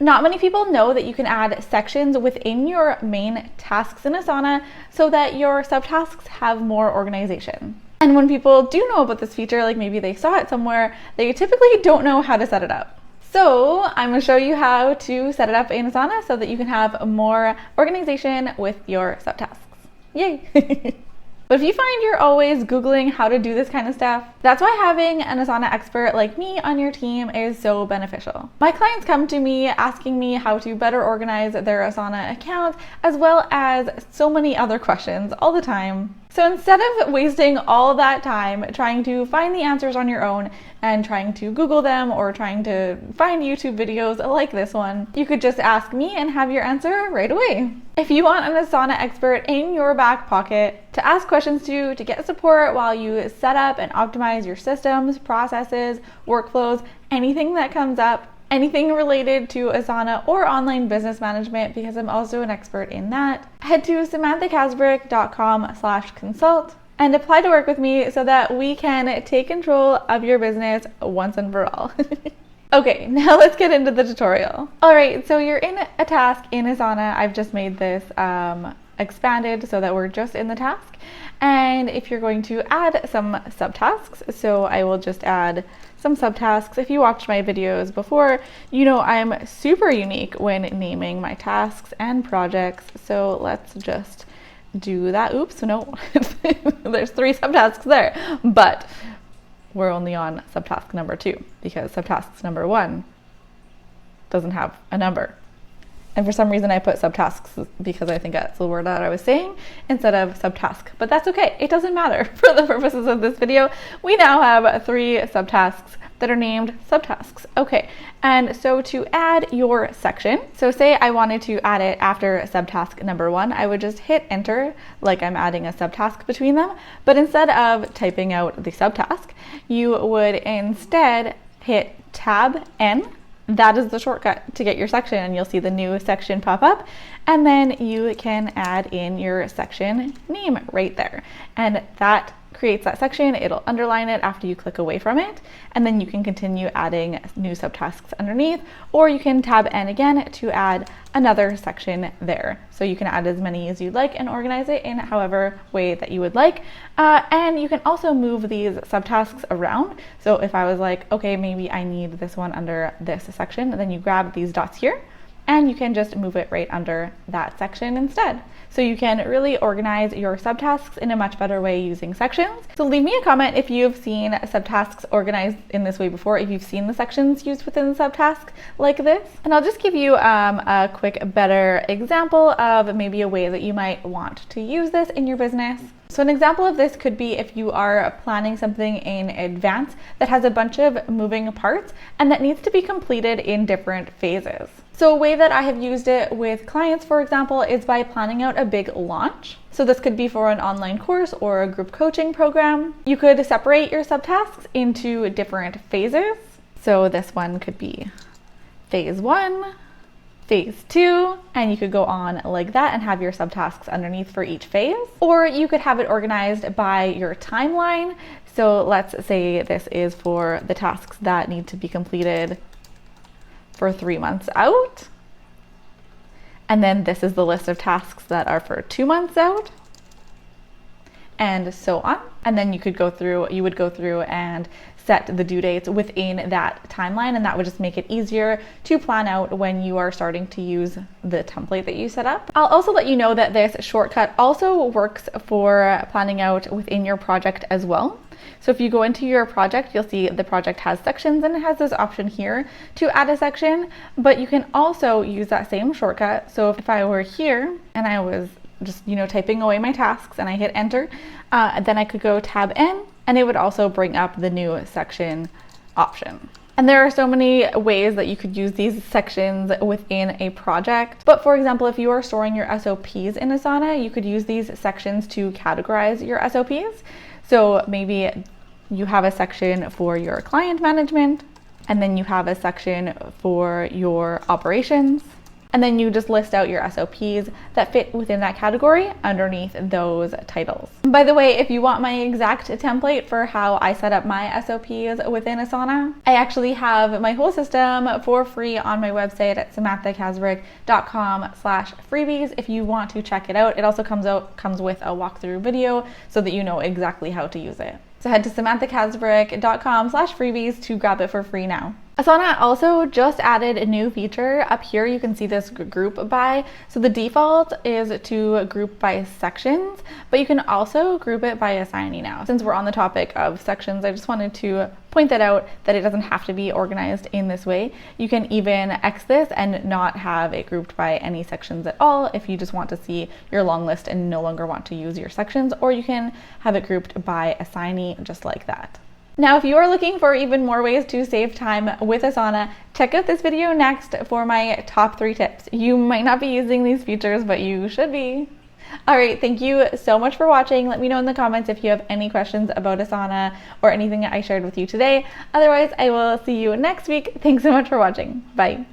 Not many people know that you can add sections within your main tasks in Asana so that your subtasks have more organization. And when people do know about this feature, like maybe they saw it somewhere, they typically don't know how to set it up. So I'm going to show you how to set it up in Asana so that you can have more organization with your subtasks. Yay! But if you find you're always Googling how to do this kind of stuff, that's why having an Asana expert like me on your team is so beneficial. My clients come to me asking me how to better organize their Asana account, as well as so many other questions all the time. So instead of wasting all that time trying to find the answers on your own and trying to Google them or trying to find YouTube videos like this one, you could just ask me and have your answer right away. If you want an Asana expert in your back pocket to ask questions to get support while you set up and optimize your systems, processes, workflows, anything that comes up, anything related to Asana or online business management, because I'm also an expert in that, head to samanthacasbrick.com/consult and apply to work with me so that we can take control of your business once and for all. Okay, now let's get into the tutorial. All right, so you're in a task in Asana. I've just made this expanded so that we're just in the task. And if you're going to add some subtasks, so I will just add some subtasks. If you watched my videos before, you know I'm super unique when naming my tasks and projects. So let's just do that. Oops, no, there's 3 subtasks there, but we're only on subtask number 2 because subtasks number 1 doesn't have a number. And for some reason I put subtasks because I think that's the word that I was saying instead of subtask, but that's okay. It doesn't matter for the purposes of this video. We now have 3 subtasks that are named subtasks. Okay, and so to add your section, so say I wanted to add it after subtask number 1, I would just hit enter like I'm adding a subtask between them, but instead of typing out the subtask, you would instead hit tab N. That is the shortcut to get your section, and you'll see the new section pop up, and then you can add in your section name right there, and that creates that section. It'll underline it after you click away from it, and then you can continue adding new subtasks underneath, or you can tab N again to add another section there. So you can add as many as you'd like and organize it in however way that you would like. And you can also move these subtasks around. So if I was like, okay, maybe I need this one under this section, then you grab these dots here and you can just move it right under that section instead. So you can really organize your subtasks in a much better way using sections. So leave me a comment if you've seen subtasks organized in this way before, if you've seen the sections used within the subtask like this. And I'll just give you a quick, better example of maybe a way that you might want to use this in your business. So an example of this could be if you are planning something in advance that has a bunch of moving parts and that needs to be completed in different phases. So a way that I have used it with clients, for example, is by planning out a big launch. So this could be for an online course or a group coaching program. You could separate your subtasks into different phases. So this one could be phase 1, phase 2, and you could go on like that and have your subtasks underneath for each phase. Or you could have it organized by your timeline. So let's say this is for the tasks that need to be completed for 3 months out. And then this is the list of tasks that are for 2 months out, and so on. And then you would go through and set the due dates within that timeline, and that would just make it easier to plan out when you are starting to use the template that you set up. I'll also let you know that this shortcut also works for planning out within your project as well. So if you go into your project, you'll see the project has sections, and it has this option here to add a section, but you can also use that same shortcut. So if I were here and I was just, typing away my tasks and I hit enter, then I could go tab N, and it would also bring up the new section option. And there are so many ways that you could use these sections within a project. But for example, if you are storing your SOPs in Asana, you could use these sections to categorize your SOPs. So maybe you have a section for your client management, and then you have a section for your operations, And then you just list out your SOPs that fit within that category underneath those titles. By the way, if you want my exact template for how I set up my SOPs within Asana, I actually have my whole system for free on my website at samanthakasbrick.com/freebies if you want to check it out. It also comes with a walkthrough video so that you know exactly how to use it. So head to samanthakasbrick.com/freebies to grab it for free now. Asana also just added a new feature. Up here you can see this group by. So the default is to group by sections, but you can also group it by assignee now. Since we're on the topic of sections, I just wanted to point that out, that it doesn't have to be organized in this way. You can even X this and not have it grouped by any sections at all if you just want to see your long list and no longer want to use your sections, or you can have it grouped by assignee just like that. Now, if you are looking for even more ways to save time with Asana, check out this video next for my top 3 tips. You might not be using these features, but you should be. All right, thank you so much for watching. Let me know in the comments if you have any questions about Asana or anything I shared with you today. Otherwise, I will see you next week. Thanks so much for watching. Bye.